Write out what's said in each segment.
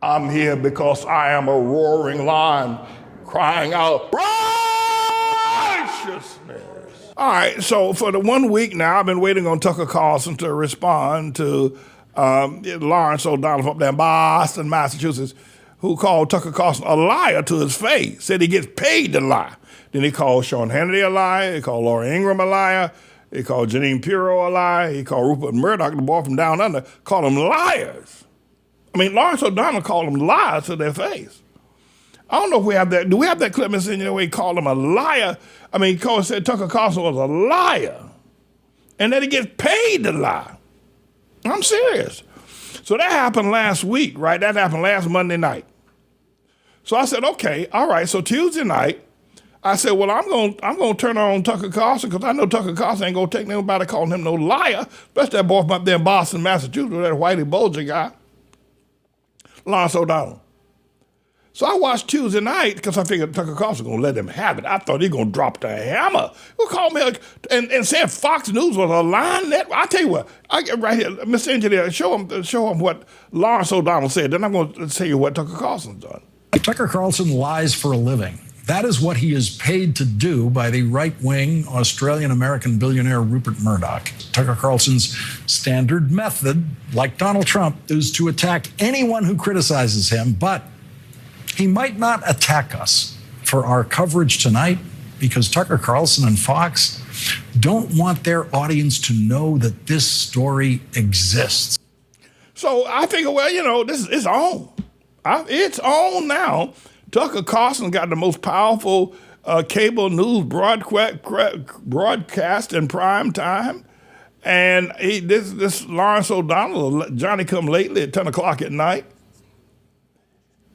I'm here because I am a roaring lion crying out righteousness. All right, so for the 1 week now, I've been waiting on Tucker Carlson to respond to Lawrence O'Donnell from up there in Boston, Massachusetts, who called Tucker Carlson a liar to his face, said he gets paid to lie. Then he called Sean Hannity a liar, he called Laura Ingraham a liar, he called Janine Pirro a liar, he called Rupert Murdoch, the boy from down under, called them liars. I mean, Lawrence O'Donnell called them liars to their face. I don't know if we have that. Do we have that clip in there where he called him a liar? I mean, he said Tucker Carlson was a liar and that he gets paid to lie. I'm serious. So that happened last week, right? That happened last Monday night. So I said, okay, all right. So Tuesday night, I said, well, I'm gonna turn on Tucker Carlson because I know Tucker Carlson ain't gonna take nobody calling him no liar, especially that boy from up there in Boston, Massachusetts, that whitey bulger guy, Lawrence O'Donnell. So I watched Tuesday night because I figured Tucker Carlson was going to let him have it. I thought he was going to drop the hammer. He called me and said Fox News was a lying network. I'll tell you what, I get right here, Mr. Engineer, show him what Lawrence O'Donnell said. Then I'm going to tell you what Tucker Carlson's done. Tucker Carlson lies for a living. That is what he is paid to do by the right-wing Australian-American billionaire Rupert Murdoch. Tucker Carlson's standard method, like Donald Trump, is to attack anyone who criticizes him, but he might not attack us for our coverage tonight because Tucker Carlson and Fox don't want their audience to know that this story exists. So I figure, well, you know, this is on. It's on now. Tucker Carlson got the most powerful cable news broadcast in prime time. And this Lawrence O'Donnell, Johnny come lately at 10 o'clock at night.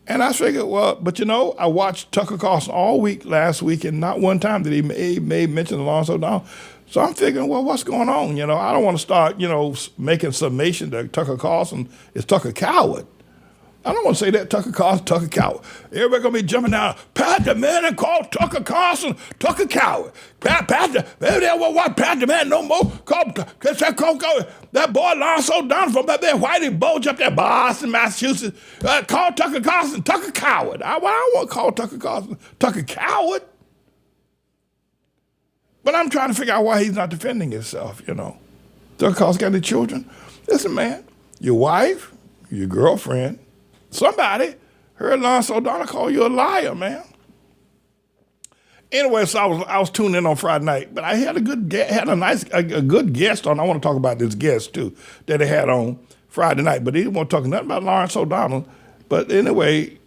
And I figured, well, but you know, I watched Tucker Carlson all week last week, and not one time did he made mention of Lawrence O'Donnell. So I'm figuring, well, what's going on? You know, I don't want to start, you know, making summation that Tucker Carlson is Tucker Coward. I don't want to say that Tucker Carlson, Tucker Coward. Everybody gonna be jumping down. Pat the man and call Tucker Carlson Tucker Coward. Pat the man no more. Call that boy Lawrence O'Donnell from up there, Whitey Bulge up there, Boston, Massachusetts. Call Tucker Carlson Tucker Coward. I don't want to call Tucker Carlson Tucker Coward. But I'm trying to figure out why he's not defending himself. You know, Tucker Carlson got any children? Listen, man, your wife, your girlfriend. Somebody heard Lawrence O'Donnell call you a liar, man. Anyway, so I was tuning in on Friday night, but I had a good guest on. I want to talk about this guest too that they had on Friday night, but he didn't want to talk nothing about Lawrence O'Donnell. But anyway,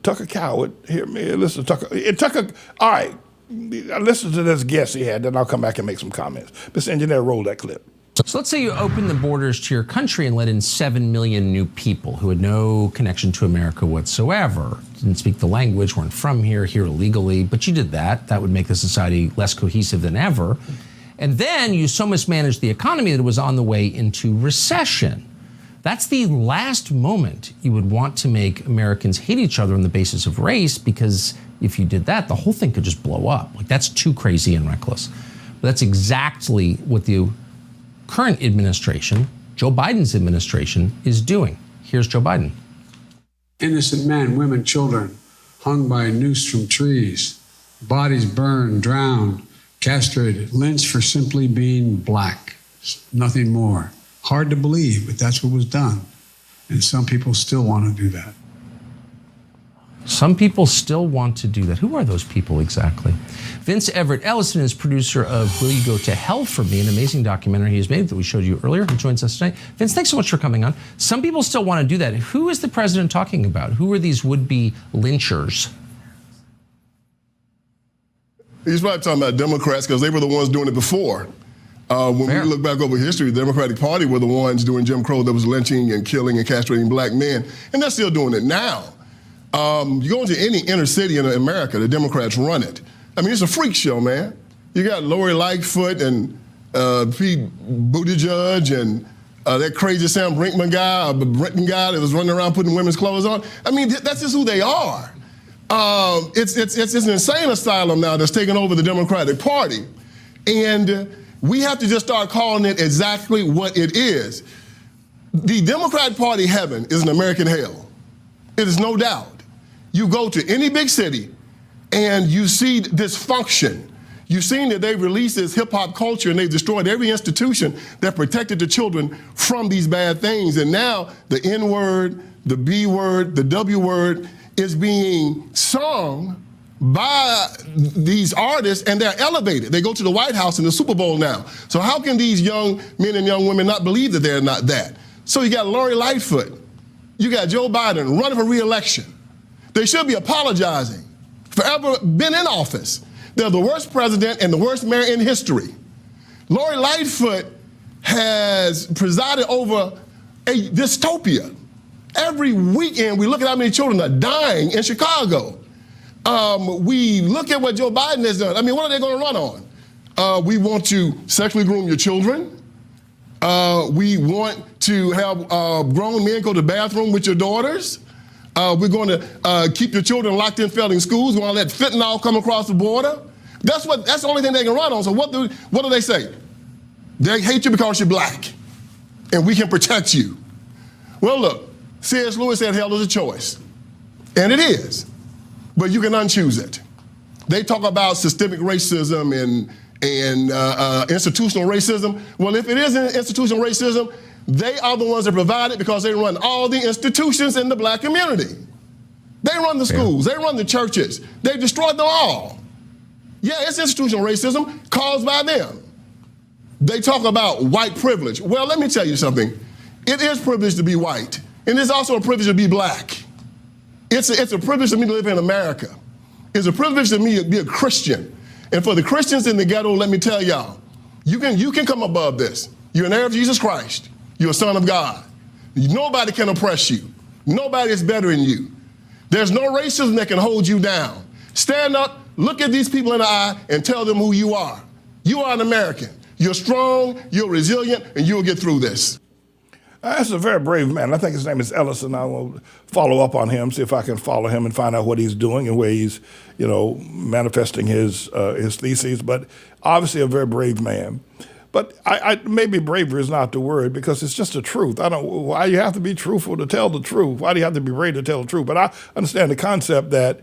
Tucker Coward, hear me, listen to Tucker. All right, listen to this guest he had, then I'll come back and make some comments. Mr. Engineer, roll that clip. So let's say you open the borders to your country and let in 7 million new people who had no connection to America whatsoever, didn't speak the language, weren't from here illegally, but you did that. That would make the society less cohesive than ever. And then you so mismanaged the economy that it was on the way into recession. That's the last moment you would want to make Americans hate each other on the basis of race, because if you did that, the whole thing could just blow up. Like, that's too crazy and reckless. But that's exactly what the current administration, Joe Biden's administration, is doing. Here's Joe Biden. Innocent men, women, children hung by a noose from trees, bodies burned, drowned, castrated, lynched for simply being black. Nothing more. Hard to believe, but that's what was done. And some people still want to do that. Some people still want to do that. Who are those people exactly? Vince Everett Ellison is producer of Will You Go to Hell for Me, an amazing documentary he has made that we showed you earlier. He joins us tonight. Vince, thanks so much for coming on. Some people still want to do that. Who is the president talking about? Who are these would-be lynchers? He's probably talking about Democrats because they were the ones doing it before. When we look back over history, the Democratic Party were the ones doing Jim Crow that was lynching and killing and castrating black men, and they're still doing it now. You go into any inner city in America, the Democrats run it. I mean, it's a freak show, man. You got Lori Lightfoot and Pete Buttigieg and that crazy Sam Brinkman guy, the Brenton guy that was running around putting women's clothes on. I mean, that's just who they are. It's an insane asylum now that's taken over the Democratic Party. And we have to just start calling it exactly what it is. The Democratic Party heaven is an American hell. It is no doubt. You go to any big city and you see dysfunction. You've seen that they've released this hip hop culture and they've destroyed every institution that protected the children from these bad things. And now the N word, the B word, the W word is being sung by these artists, and they're elevated. They go to the White House in the Super Bowl now. So how can these young men and young women not believe that they're not that? So you got Lori Lightfoot, you got Joe Biden running for re-election. They should be apologizing for ever been in office. They're the worst president and the worst mayor in history. Lori Lightfoot has presided over a dystopia. Every weekend we look at how many children are dying in Chicago. We look at what Joe Biden has done. I mean, what are they going to run on? We want to sexually groom your children. We want to have grown men go to the bathroom with your daughters. We're going to keep your children locked in failing schools. We want to let fentanyl come across the border. That's the only thing they can run on. So what do they say? They hate you because you're black, and we can protect you. Well, look, C.S. Lewis said hell is a choice, and it is. But you can unchoose it. They talk about systemic racism and institutional racism. Well, if it is institutional racism, they are the ones that provide it because they run all the institutions in the black community. They run the schools, they run the churches, they destroyed them all. Yeah, it's institutional racism caused by them. They talk about white privilege. Well, let me tell you something. It is privilege to be white, and it's also a privilege to be black. It's a privilege to me to live in America. It's a privilege to me to be a Christian. And for the Christians in the ghetto, let me tell y'all, you can come above this. You're an heir of Jesus Christ. You're a son of God. Nobody can oppress you. Nobody is better than you. There's no racism that can hold you down. Stand up, look at these people in the eye, and tell them who you are. You are an American. You're strong, you're resilient, and you'll get through this. That's a very brave man. I think his name is Ellison. I will follow up on him, see if I can follow him and find out what he's doing and where he's, manifesting his theses. But obviously a very brave man. But maybe bravery is not the word because it's just the truth. Why you have to be truthful to tell the truth? Why do you have to be brave to tell the truth? But I understand the concept that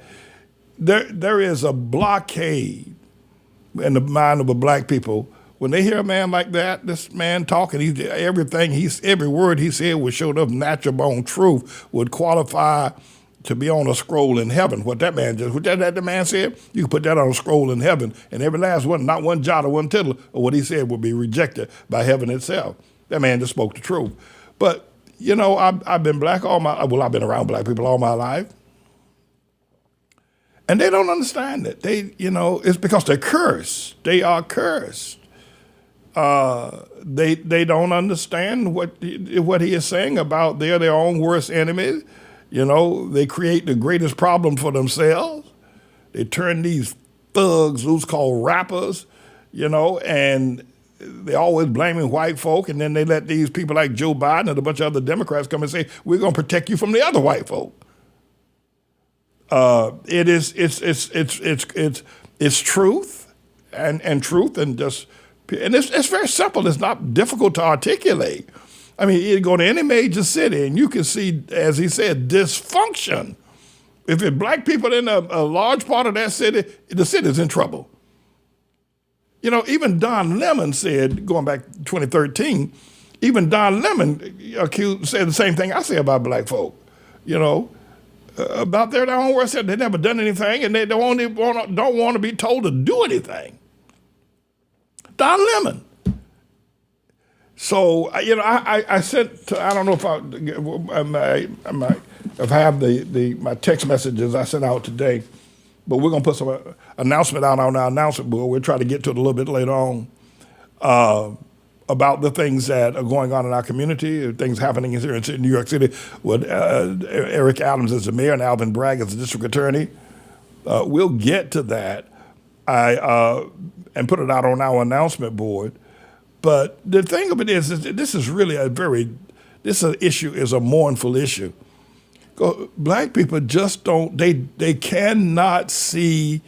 there is a blockade in the mind of the black people. When they hear a man like that, this man talking, every word he said would show up natural born truth, would qualify to be on a scroll in heaven. What that man said, you can put that on a scroll in heaven, and every last one, not one jot or one tittle of what he said will be rejected by heaven itself. That man just spoke the truth. But, I've been black I've been around black people all my life. And they don't understand it. It's because they're cursed. They are cursed. They don't understand what he is saying about they're their own worst enemies. They create the greatest problem for themselves. They turn these thugs, who's called rappers, and they're always blaming white folk, and then they let these people like Joe Biden and a bunch of other Democrats come and say, we're going to protect you from the other white folk. It's truth and truth and just. And it's very simple. It's not difficult to articulate. I mean, you go to any major city and you can see, as he said, dysfunction. If it's black people in a large part of that city, the city's in trouble. Even Don Lemon said, going back to 2013, even Don Lemon said the same thing I say about black folk. About their own words, said they've never done anything and they don't want to be told to do anything. Don Lemon. So, I sent to, I don't know if I have my text messages I sent out today, but we're going to put some announcement out on our announcement board. We'll try to get to it a little bit later on about the things that are going on in our community, things happening here in New York City with Eric Adams as the mayor and Alvin Bragg as the district attorney. We'll get to that. And put it out on our announcement board. But the thing of it is this is really this issue is a mournful issue. Black people just they cannot see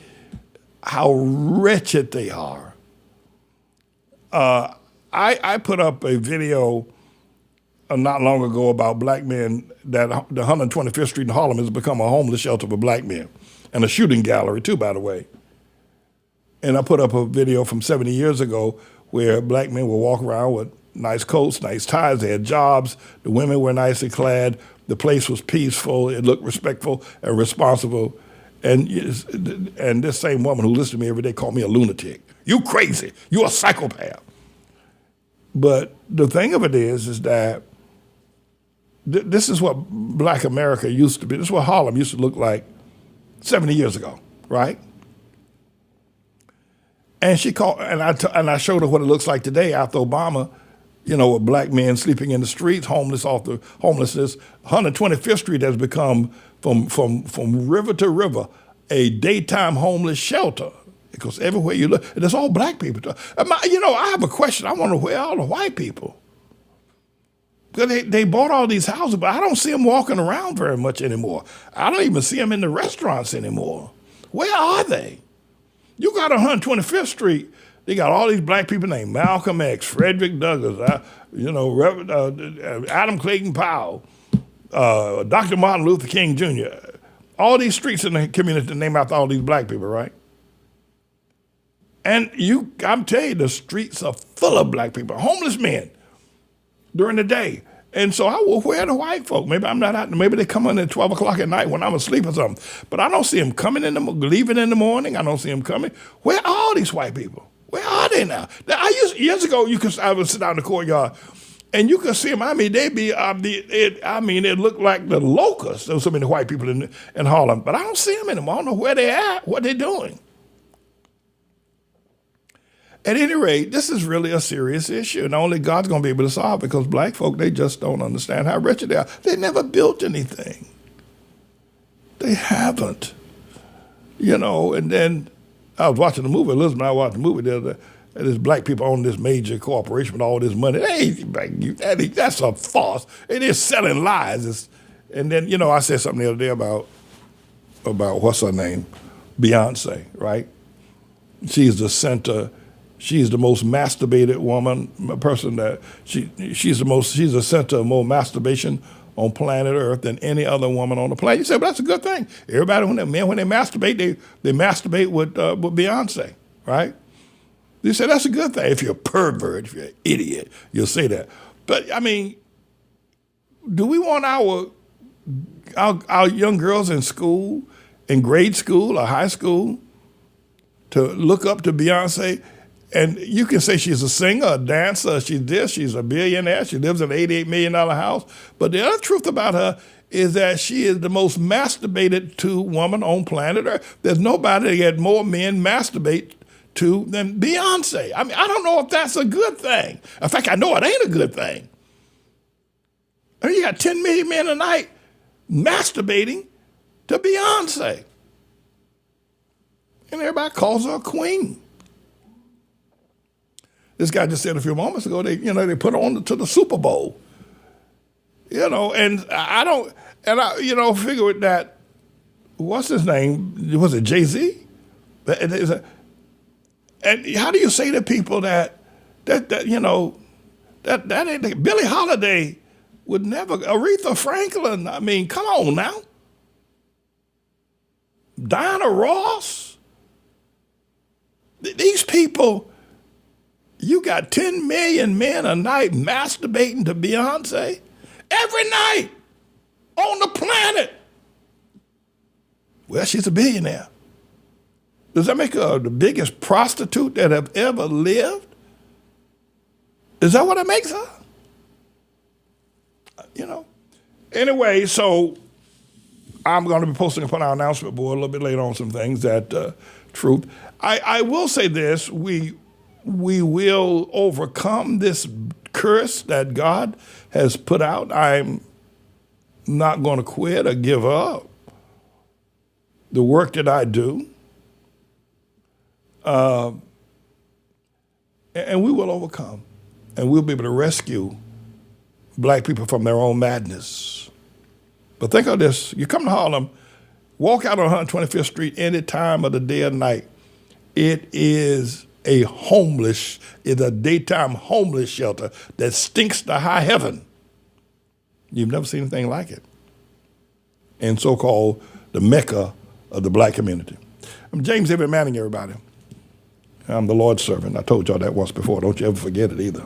how wretched they are. I put up a video not long ago about black men, that the 125th Street in Harlem has become a homeless shelter for black men, and a shooting gallery too, by the way. And I put up a video from 70 years ago where black men would walk around with nice coats, nice ties, they had jobs, the women were nicely clad, the place was peaceful, it looked respectful and responsible. And this same woman who listened to me every day called me a lunatic. You crazy, you a psychopath. But the thing of it is that this is what black America used to be. This is what Harlem used to look like 70 years ago, right? And she called, and I showed her what it looks like today after Obama, with black men sleeping in the streets, homelessness. 125th Street has become, from river to river, a daytime homeless shelter. Because everywhere you look, and it's all black people. I have a question. I wonder where are all the white people? Because they bought all these houses, but I don't see them walking around very much anymore. I don't even see them in the restaurants anymore. Where are they? You got 125th Street, they got all these black people named Malcolm X, Frederick Douglass, Adam Clayton Powell, Dr. Martin Luther King Jr. All these streets in the community named after all these black people, right? And I'm telling you, the streets are full of black people, homeless men during the day. And so where are the white folk? Maybe I'm not out. Maybe they come in at 12 o'clock at night when I'm asleep or something. But I don't see them coming leaving in the morning. I don't see them coming. Where are all these white people? Where are they now? Years ago, I would sit out in the courtyard, and you could see them. I mean, it looked like the locusts. There were so many white people in Harlem, but I don't see them anymore. I don't know where they're at, what they're doing. At any rate, this is really a serious issue, and only God's going to be able to solve it, because black folk, they just don't understand how wretched they are. They never built anything. They haven't. And then I was watching the movie, Elizabeth and I watched the movie the other day, and there's black people own this major corporation with all this money. That's a farce. It is selling lies. And then, I said something the other day about what's her name? Beyonce, right? She's the center. She's the most masturbated woman, a person that she's the center of more masturbation on planet Earth than any other woman on the planet. You say, but that's a good thing. Everybody, when they masturbate, they masturbate with Beyonce, right? You say that's a good thing. If you're a pervert, if you're an idiot, you'll say that. But I mean, do we want our young girls in school, in grade school or high school, to look up to Beyonce? And you can say she's a singer, a dancer, she's a billionaire, she lives in an $88 million house. But the other truth about her is that she is the most masturbated to woman on planet Earth. There's nobody that more men masturbate to than Beyonce. I mean, I don't know if that's a good thing. In fact, I know it ain't a good thing. I mean, you got 10 million men a night masturbating to Beyonce. And everybody calls her a queen. This guy just said a few moments ago, they put her on to the Super Bowl. And I figured that, what's his name? Was it Jay-Z? And how do you say to people that ain't, Billie Holiday would never, Aretha Franklin, I mean, come on now. Diana Ross. These people, you got 10 million men a night masturbating to Beyonce every night on the planet. Well, she's a billionaire. Does that make her the biggest prostitute that have ever lived? Is that what it makes her? Anyway, so I'm going to be posting upon our announcement board a little bit later on some things that truth. I will say this, we will overcome this curse that God has put out. I'm not going to quit or give up the work that I do. And we will overcome. And we'll be able to rescue black people from their own madness. But think of this. You come to Harlem, walk out on 125th Street any time of the day or night. It is a daytime homeless shelter that stinks to high heaven. You've never seen anything like it in so-called the Mecca of the black community. I'm James Everett Manning, everybody. I'm the Lord's servant. I told y'all that once before. Don't you ever forget it either.